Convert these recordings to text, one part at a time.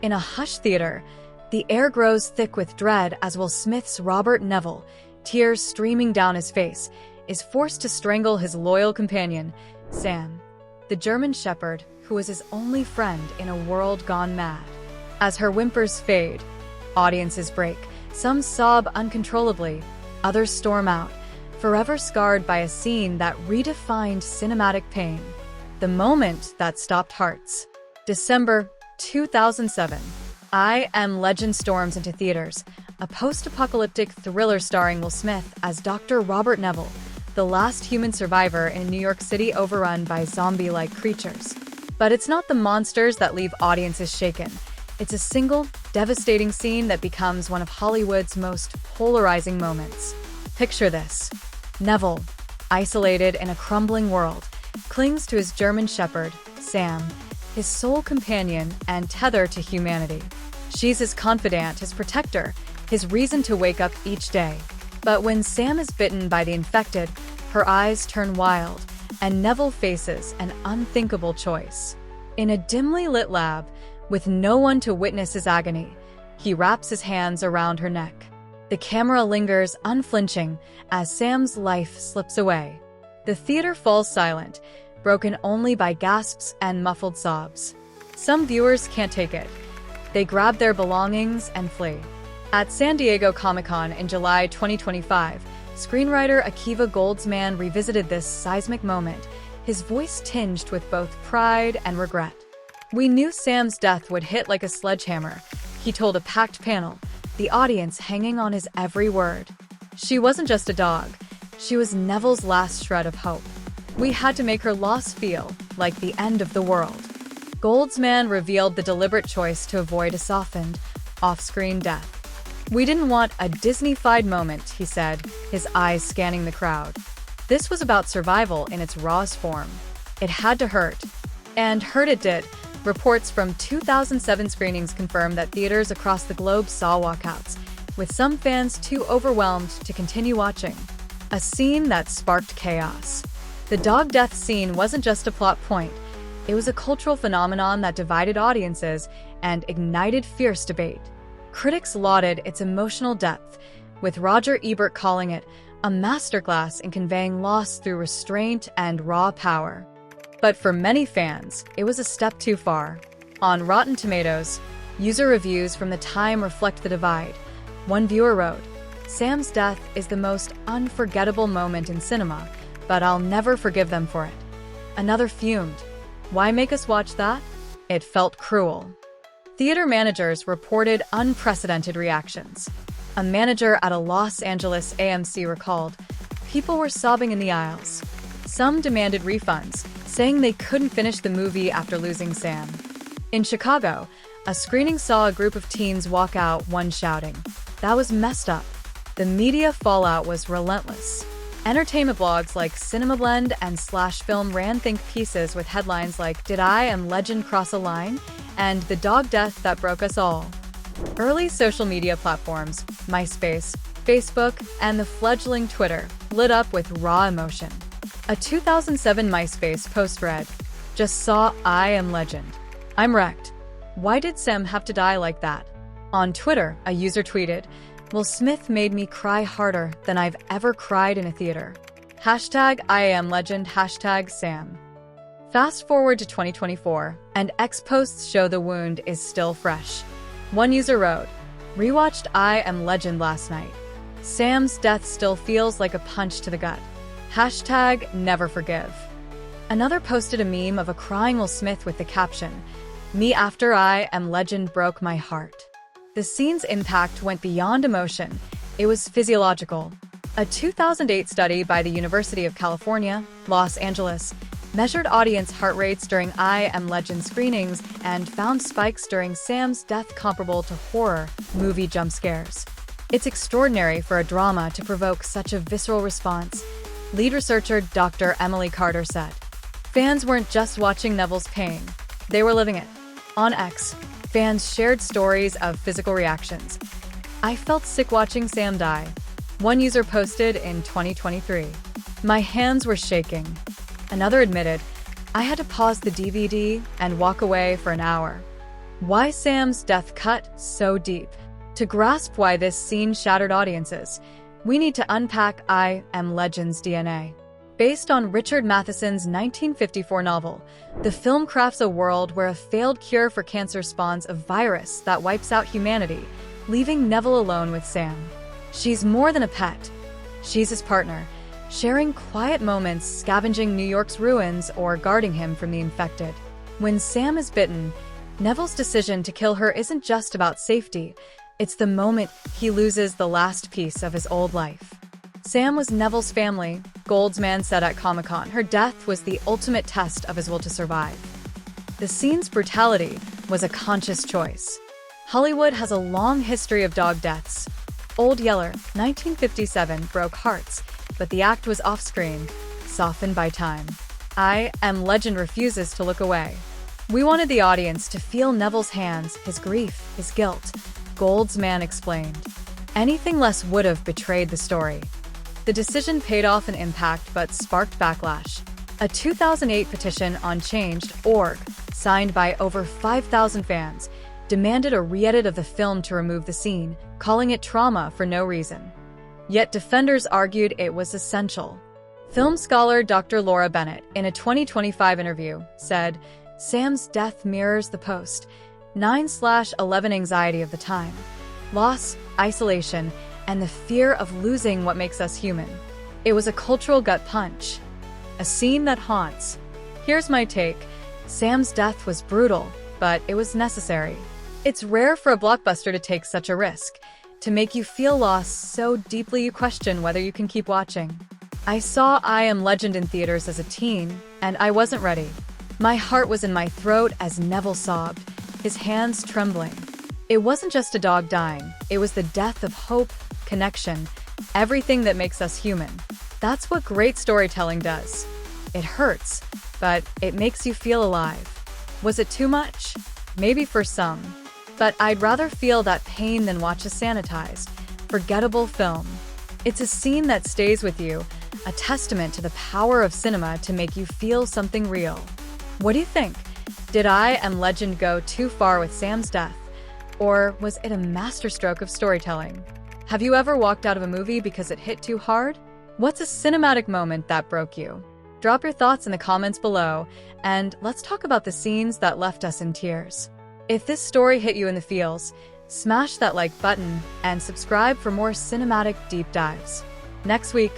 In a hushed theater, the air grows thick with dread as Will Smith's Robert Neville, tears streaming down his face, is forced to strangle his loyal companion, Sam, the German shepherd who was his only friend in a world gone mad. As her whimpers fade, audiences break. Some sob uncontrollably, others storm out, forever scarred by a scene that redefined cinematic pain. The moment that stopped hearts. December 2007. I Am Legend storms into theaters, a post-apocalyptic thriller starring Will Smith as Dr. Robert Neville, the last human survivor in a New York City overrun by zombie-like creatures. But it's not the monsters that leave audiences shaken. It's a single, devastating scene that becomes one of Hollywood's most polarizing moments. Picture this. Neville, isolated in a crumbling world, clings to his German shepherd, Sam, his sole companion and tether to humanity. She's his confidant, his protector, his reason to wake up each day. But when Sam is bitten by the infected, her eyes turn wild, and Neville faces an unthinkable choice. In a dimly lit lab, with no one to witness his agony, he wraps his hands around her neck. The camera lingers unflinching as Sam's life slips away. The theater falls silent, broken only by gasps and muffled sobs. Some viewers can't take it. They grab their belongings and flee. At San Diego Comic-Con in July 2025, screenwriter Akiva Goldsman revisited this seismic moment, his voice tinged with both pride and regret. "We knew Sam's death would hit like a sledgehammer," he told a packed panel, the audience hanging on his every word. "She wasn't just a dog. She was Neville's last shred of hope. We had to make her loss feel like the end of the world." Goldsman revealed the deliberate choice to avoid a softened, off-screen death. "We didn't want a Disney-fied moment," he said, his eyes scanning the crowd. "This was about survival in its rawest form. It had to hurt. And hurt it did." Reports from 2007 screenings confirm that theaters across the globe saw walkouts, with some fans too overwhelmed to continue watching. A scene that sparked chaos. The dog death scene wasn't just a plot point. It was a cultural phenomenon that divided audiences and ignited fierce debate. Critics lauded its emotional depth, with Roger Ebert calling it a masterclass in conveying loss through restraint and raw power. But for many fans, it was a step too far. On Rotten Tomatoes, user reviews from the time reflect the divide. One viewer wrote, "Sam's death is the most unforgettable moment in cinema, but I'll never forgive them for it." Another fumed, "Why make us watch that? It felt cruel." Theater managers reported unprecedented reactions. A manager at a Los Angeles AMC recalled, "People were sobbing in the aisles. Some demanded refunds, saying they couldn't finish the movie after losing Sam." In Chicago, a screening saw a group of teens walk out, one shouting, "That was messed up." The media fallout was relentless. Entertainment blogs like CinemaBlend and Slash Film ran think pieces with headlines like "Did I Am Legend cross a line?" and "The dog death that broke us all." Early social media platforms, MySpace, Facebook, and the fledgling Twitter, lit up with raw emotion. A 2007 MySpace post read, "Just saw I Am Legend. I'm wrecked. Why did Sam have to die like that?" On Twitter, a user tweeted, "Will Smith made me cry harder than I've ever cried in a theater. Hashtag I Am Legend, hashtag Sam." Fast forward to 2024, and X-posts show the wound is still fresh. One user wrote, "Rewatched I Am Legend last night. Sam's death still feels like a punch to the gut. Hashtag never forgive." Another posted a meme of a crying Will Smith with the caption, "Me after I Am Legend broke my heart." The scene's impact went beyond emotion. It was physiological. A 2008 study by the University of California, Los Angeles, measured audience heart rates during I Am Legend screenings and found spikes during Sam's death comparable to horror movie jump scares. "It's extraordinary for a drama to provoke such a visceral response," lead researcher Dr. Emily Carter said. Fans weren't just watching Neville's pain, they were living it. On X, fans shared stories of physical reactions. "I felt sick watching Sam die," one user posted in 2023. "My hands were shaking." Another admitted, "I had to pause the DVD and walk away for an hour." Why Sam's death cut so deep? To grasp why this scene shattered audiences, we need to unpack I Am Legend's DNA. Based on Richard Matheson's 1954 novel, the film crafts a world where a failed cure for cancer spawns a virus that wipes out humanity, leaving Neville alone with Sam. She's more than a pet. She's his partner, sharing quiet moments scavenging New York's ruins or guarding him from the infected. When Sam is bitten, Neville's decision to kill her isn't just about safety. It's the moment he loses the last piece of his old life. Sam was Neville's family, Goldsman said at Comic-Con. Her death was the ultimate test of his will to survive. The scene's brutality was a conscious choice. Hollywood has a long history of dog deaths. Old Yeller, 1957, broke hearts, but the act was off-screen, softened by time. I Am Legend refuses to look away. We wanted the audience to feel Neville's hands, his grief, his guilt, Goldsman explained. Anything less would have betrayed the story. The decision paid off an impact but sparked backlash. A 2008 petition on Change.org, signed by over 5,000 fans, demanded a re-edit of the film to remove the scene, calling it trauma for no reason. Yet defenders argued it was essential. Film scholar Dr. Laura Bennett, in a 2025 interview, said, Sam's death mirrors the post-9/11 anxiety of the time. Loss, isolation, and the fear of losing what makes us human. It was a cultural gut punch. A scene that haunts. Here's my take. Sam's death was brutal, but it was necessary. It's rare for a blockbuster to take such a risk, to make you feel loss so deeply you question whether you can keep watching. I saw I Am Legend in theaters as a teen, and I wasn't ready. My heart was in my throat as Neville sobbed, his hands trembling. It wasn't just a dog dying, it was the death of hope, connection, everything that makes us human. That's what great storytelling does. It hurts, but it makes you feel alive. Was it too much? Maybe for some. But I'd rather feel that pain than watch a sanitized, forgettable film. It's a scene that stays with you, a testament to the power of cinema to make you feel something real. What do you think? Did I Am Legend go too far with Sam's death? Or was it a masterstroke of storytelling? Have you ever walked out of a movie because it hit too hard? What's a cinematic moment that broke you? Drop your thoughts in the comments below, and let's talk about the scenes that left us in tears. If this story hit you in the feels, smash that like button and subscribe for more cinematic deep dives. Next week,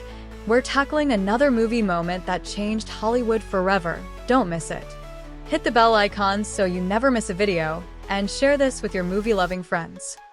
we're tackling another movie moment that changed Hollywood forever. Don't miss it. Hit the bell icon so you never miss a video, and share this with your movie-loving friends.